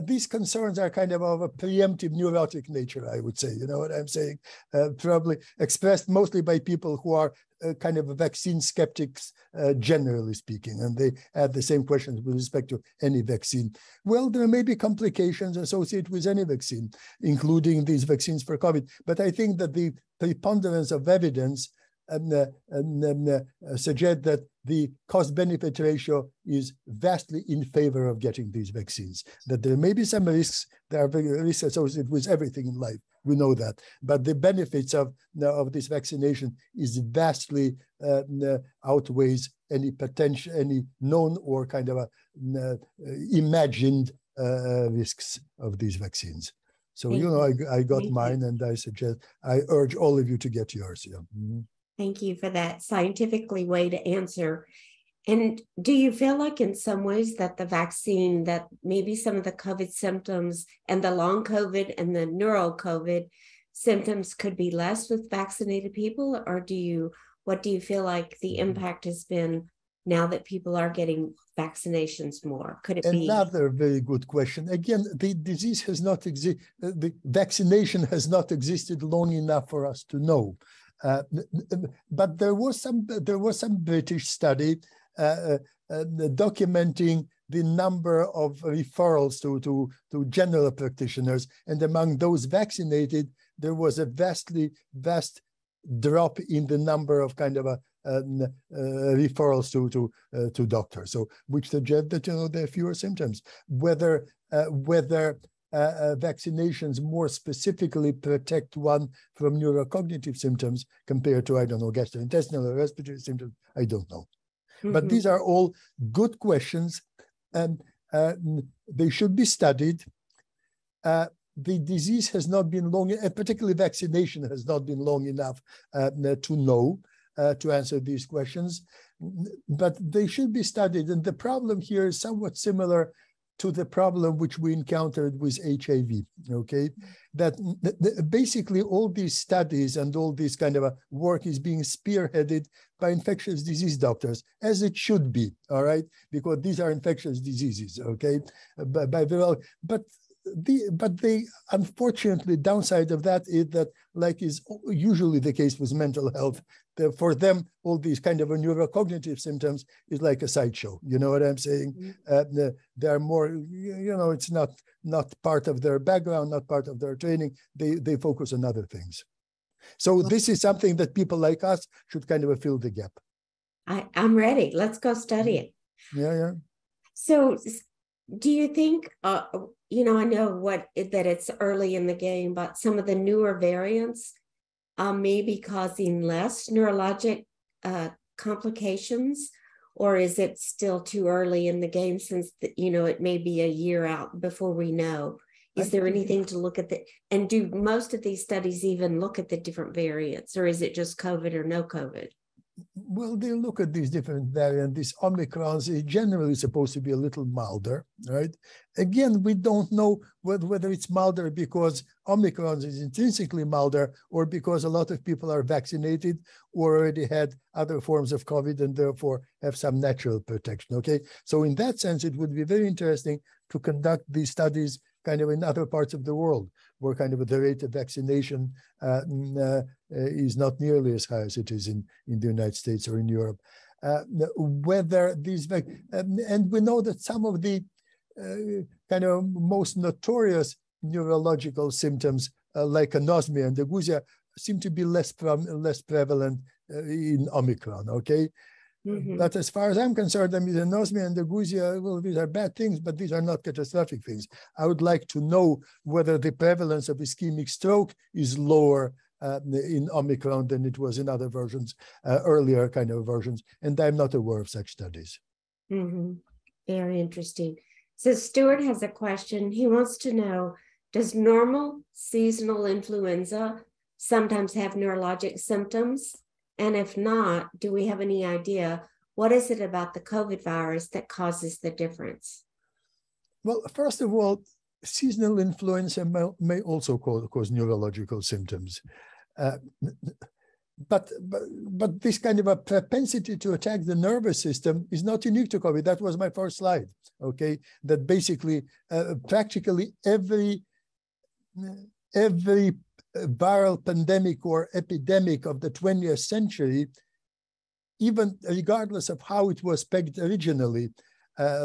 S6: these concerns are kind of a preemptive neurotic nature, I would say. You know what I'm saying? Probably expressed mostly by people who are kind of vaccine skeptics, generally speaking, and they had the same questions with respect to any vaccine. Well, there may be complications associated with any vaccine, including these vaccines for COVID. But I think that the preponderance of evidence suggest that the cost-benefit ratio is vastly in favor of getting these vaccines. That there may be some risks. There are risks associated with everything in life. We know that, but the benefits of this vaccination is vastly outweighs any potential, any known or kind of imagined risks of these vaccines. So
S3: Thank
S6: you know, I got
S3: Thank
S6: mine,
S3: you.
S6: and I urge all of you to get yours. Yeah. Mm-hmm.
S3: Thank you for that scientifically way to answer. And do you feel like in some ways that the vaccine, that maybe some of the COVID symptoms and the long COVID and the Neuro-Covid symptoms could be less with vaccinated people? Or what do you feel like the impact has been now that people are getting vaccinations more? Could it be?
S6: Another very good question. Again, the disease has not existed, the vaccination has not existed long enough for us to know. But there was some British study documenting the number of referrals to general practitioners, and among those vaccinated, there was a vast drop in the number of kind of referrals to doctors. So, which suggests that there are fewer symptoms. Whether vaccinations more specifically protect one from neurocognitive symptoms compared to, I don't know, gastrointestinal or respiratory symptoms, I don't know. Mm-hmm. But these are all good questions, and they should be studied. The disease has not been long, and particularly vaccination has not been long enough to know, to answer these questions, but they should be studied. And the problem here is somewhat similar to the problem which we encountered with HIV, okay? That basically all these studies and all this kind of work is being spearheaded by infectious disease doctors, as it should be, all right? Because these are infectious diseases, okay? But the unfortunately downside of that is that, like is usually the case with mental health, for them, all these kind of neurocognitive symptoms is like a sideshow. You know what I'm saying? Mm-hmm. They are more, it's not part of their background, not part of their training. They focus on other things. So this is something that people like us should kind of fill the gap.
S3: I'm ready. Let's go study it.
S6: Yeah.
S3: So do you think, I know that it's early in the game, but some of the newer variants may be causing less neurologic complications, or is it still too early in the game since, it may be a year out before we know? Is there anything to look at and do most of these studies even look at the different variants, or is it just COVID or no COVID?
S6: Well, they look at these different variants. This Omicron is generally supposed to be a little milder, right? Again, we don't know whether it's milder because Omicron is intrinsically milder, or because a lot of people are vaccinated or already had other forms of COVID and therefore have some natural protection, okay? So in that sense, it would be very interesting to conduct these studies kind of in other parts of the world, where kind of the rate of vaccination is not nearly as high as it is in the United States or in Europe. Whether these, and we know that some of the kind of most notorious neurological symptoms, like anosmia and agousia, seem to be less prevalent in Omicron, okay? Mm-hmm. But as far as I'm concerned, anosmia and agousia, well, these are bad things, but these are not catastrophic things. I would like to know whether the prevalence of ischemic stroke is lower in Omicron than it was in other versions, earlier kind of versions, and I'm not aware of such studies.
S3: Mm-hmm. Very interesting. So Stuart has a question. He wants to know, does normal seasonal influenza sometimes have neurologic symptoms? And if not, do we have any idea what is it about the COVID virus that causes the difference?
S6: Well, first of all, seasonal influenza may also cause neurological symptoms. But this kind of a propensity to attack the nervous system is not unique to COVID. That was my first slide, okay? That basically, practically every viral pandemic or epidemic of the 20th century, even regardless of how it was pegged originally,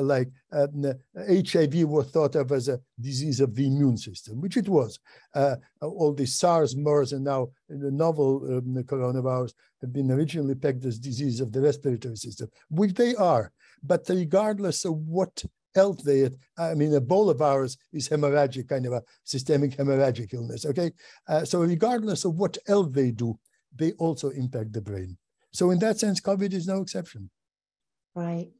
S6: like HIV was thought of as a disease of the immune system, which it was. All the SARS, MERS, and now the novel coronavirus have been originally pegged as disease of the respiratory system, which they are. But regardless of what else they, I mean, Ebola virus is hemorrhagic, kind of a systemic hemorrhagic illness, okay? So regardless of what else they do, they also impact the brain. So in that sense, COVID is no exception.
S3: Right.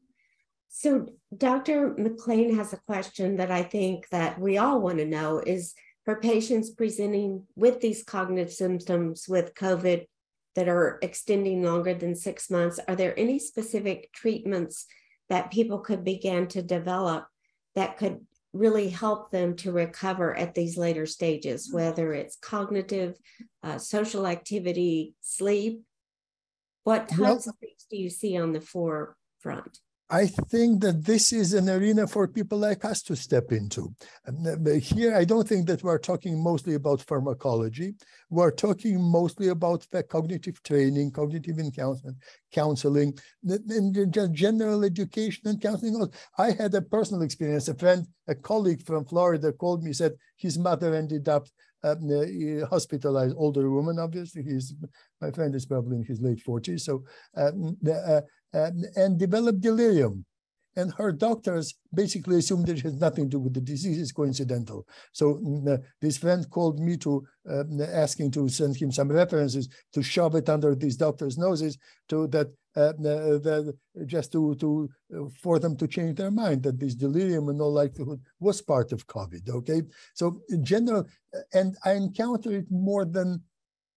S3: So Dr. McLean has a question that I think that we all want to know is for patients presenting with these cognitive symptoms with COVID that are extending longer than 6 months, are there any specific treatments that people could begin to develop that could really help them to recover at these later stages, whether it's cognitive, social activity, sleep? What types of things do you see on the forefront?
S6: I think that this is an arena for people like us to step into. Here, I don't think that we're talking mostly about pharmacology. We're talking mostly about cognitive training, cognitive encounter, counseling, and just general education and counseling. I had a personal experience. A friend, a colleague from Florida called me, said his mother ended up hospitalized, older woman, obviously. My friend is probably in his late 40s. So, and developed delirium. And her doctors basically assumed that it has nothing to do with the disease, it's coincidental. So this friend called me to asking to send him some references to shove it under these doctors' noses to that just to for them to change their mind that this delirium in all likelihood was part of COVID, okay? So in general, and I encountered it more than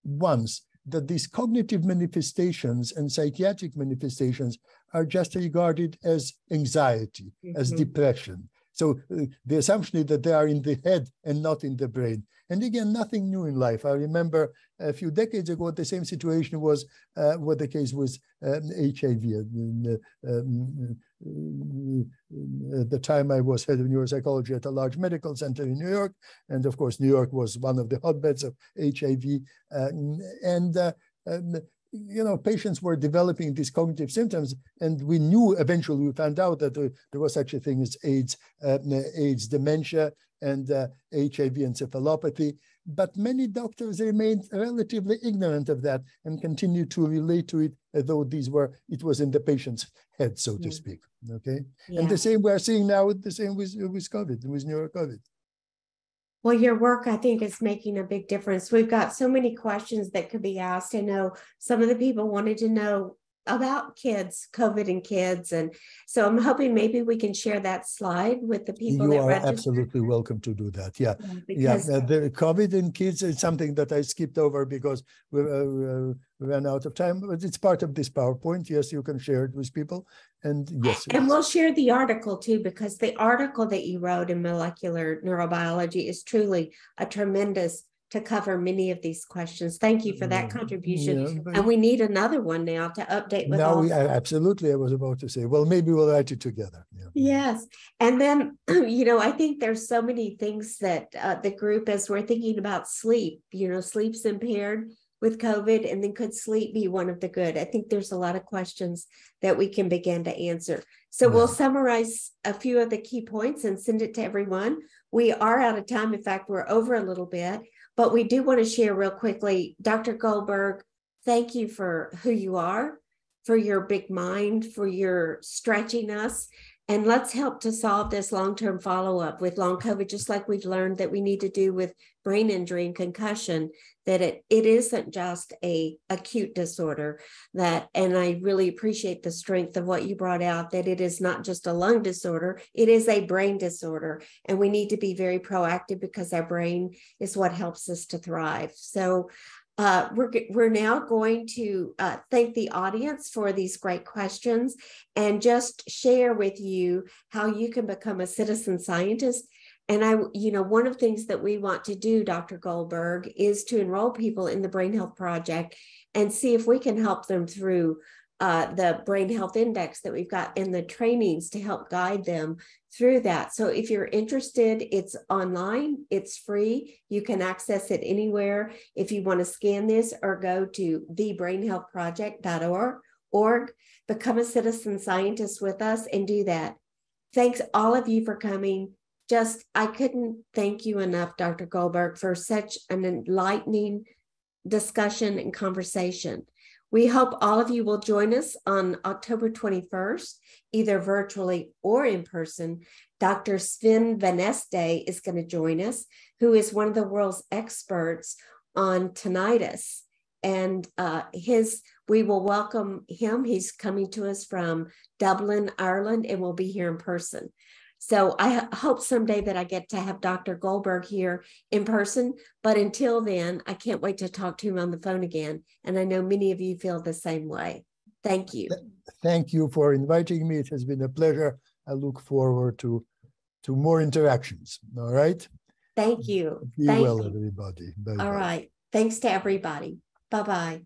S6: once, that these cognitive manifestations and psychiatric manifestations are just regarded as anxiety, as depression. So the assumption is that they are in the head and not in the brain. And again, nothing new in life. I remember a few decades ago, the same situation was what the case was HIV. At the time, I was head of neuropsychology at a large medical center in New York. And of course, New York was one of the hotbeds of HIV. You know, patients were developing these cognitive symptoms, and we knew eventually, we found out that there was such a thing as AIDS dementia and HIV encephalopathy. But many doctors remained relatively ignorant of that and continued to relate to it as though it was in the patient's head, so to speak. Okay, and the same we are seeing now. The same with COVID, with Neuro-Covid.
S3: Well, your work, I think, is making a big difference. We've got so many questions that could be asked. I know some of the people wanted to know about kids, COVID and kids. And so I'm hoping maybe we can share that slide with the people that registered. You are
S6: absolutely welcome to do that. Yeah. The COVID in kids is something that I skipped over because we ran out of time, but it's part of this PowerPoint. Yes, you can share it with people. And yes.
S3: And we'll share the article too, because the article that you wrote in Molecular Neurobiology is truly a tremendous to cover many of these questions. Thank you for that contribution. And we need another one now to update with all.
S6: Absolutely, I was about to say, well, maybe we'll write it together.
S3: Yes. And then, you know, I think there's so many things that the group, as we're thinking about sleep, you know, sleep's impaired with COVID, and then could sleep be one of the good? I think there's a lot of questions that we can begin to answer. So we'll summarize a few of the key points and send it to everyone. We are out of time. In fact, we're over a little bit. But we do want to share real quickly, Dr. Goldberg, thank you for who you are, for your big mind, for your stretching us. And let's help to solve this long-term follow-up with long COVID, just like we've learned that we need to do with brain injury and concussion, that it isn't just a acute disorder, and I really appreciate the strength of what you brought out, that it is not just a lung disorder, it is a brain disorder. And we need to be very proactive because our brain is what helps us to thrive. So we're now going to thank the audience for these great questions and just share with you how you can become a citizen scientist And one of the things that we want to do, Dr. Goldberg, is to enroll people in the Brain Health Project and see if we can help them through the Brain Health Index that we've got in the trainings to help guide them through that. So if you're interested, it's online, it's free. You can access it anywhere. If you want to scan this or go to thebrainhealthproject.org, become a citizen scientist with us and do that. Thanks all of you for coming. I couldn't thank you enough, Dr. Goldberg, for such an enlightening discussion and conversation. We hope all of you will join us on October 21st, either virtually or in person. Dr. Sven Vaneste is going to join us, who is one of the world's experts on tinnitus. And we will welcome him. He's coming to us from Dublin, Ireland, and will be here in person. So I hope someday that I get to have Dr. Goldberg here in person, but until then, I can't wait to talk to him on the phone again. And I know many of you feel the same way. Thank you.
S6: Thank you for inviting me. It has been a pleasure. I look forward to more interactions. All right?
S3: Thank you.
S6: Be well, everybody. Bye-bye.
S3: All right. Thanks to everybody. Bye-bye.